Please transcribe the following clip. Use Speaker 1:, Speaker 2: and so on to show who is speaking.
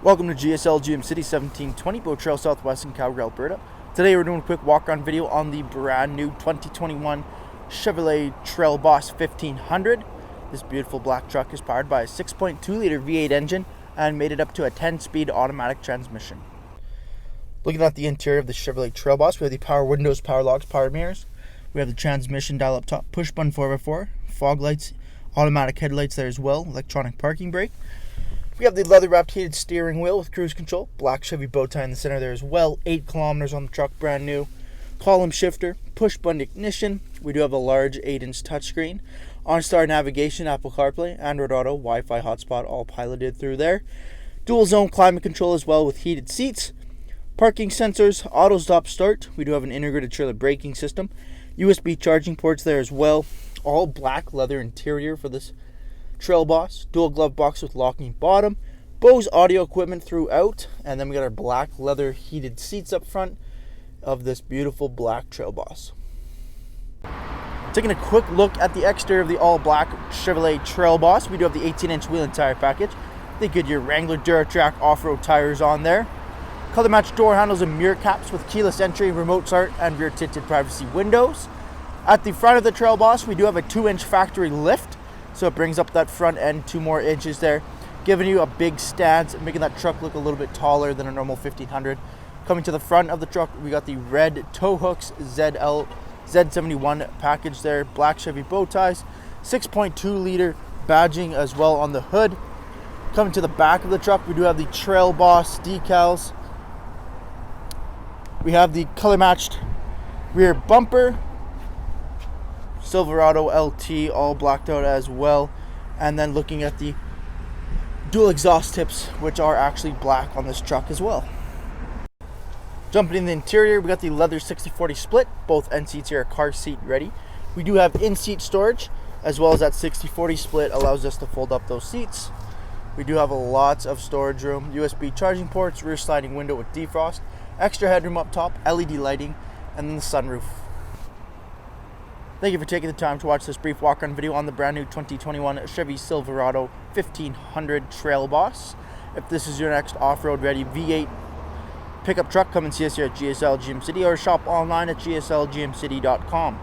Speaker 1: Welcome to GSL GM City 1720 Boat Trail Southwest in Calgary, Alberta. Today we're doing a quick walk-on video on the brand new 2021 Chevrolet Trail Boss 1500. This beautiful black truck is powered by a 6.2 liter V8 engine and made it up to a 10-speed automatic transmission. Looking at the interior of the Chevrolet Trail Boss, we have the power windows, power locks, power mirrors. We have the transmission dial up top, push button 4x4, fog lights, automatic headlights there as well, electronic parking brake. We have the leather-wrapped heated steering wheel with cruise control, black Chevy bow tie in the center there as well, 8 kilometers on the truck, brand new. Column shifter, push-button ignition. We do have a large 8-inch touchscreen. OnStar navigation, Apple CarPlay, Android Auto, Wi-Fi hotspot, all piloted through there. Dual zone climate control as well with heated seats. Parking sensors, auto stop start. We do have an integrated trailer braking system. USB charging ports there as well. All black leather interior for this Trail Boss, dual glove box with locking bottom, Bose audio equipment throughout, and then we got our black leather heated seats up front of this beautiful black Trail Boss. Taking a quick look at the exterior of the all black Chevrolet Trail Boss, we do have the 18-inch wheel and tire package, the Goodyear Wrangler Duratrack off-road tires on there, color matched door handles and mirror caps with keyless entry, remote start, and rear tinted privacy windows. At the front of the Trail Boss, we do have a 2-inch factory lift. So it brings up that front end 2 more inches there, giving you a big stance and making that truck look a little bit taller than a normal 1500. Coming to the front of the truck, we got the red tow hooks Z71 package there, black Chevy bow ties, 6.2 liter badging as well on the hood. Coming to the back of the truck, we do have the Trail Boss decals. We have the color matched rear bumper, Silverado LT, all blacked out as well. And then looking at the dual exhaust tips, which are actually black on this truck as well. Jumping in the interior, we got the leather 60/40 split. Both end seats here are car seat ready. We do have in-seat storage, as well as that 60/40 split allows us to fold up those seats. We do have lots of storage room, USB charging ports, rear sliding window with defrost, extra headroom up top, LED lighting, and then the sunroof. Thank you for taking the time to watch this brief walk-on video on the brand new 2021 Chevy Silverado 1500 Trail Boss. If this is your next off-road ready V8 pickup truck, come and see us here at GSL GM City or shop online at gslgmcity.com.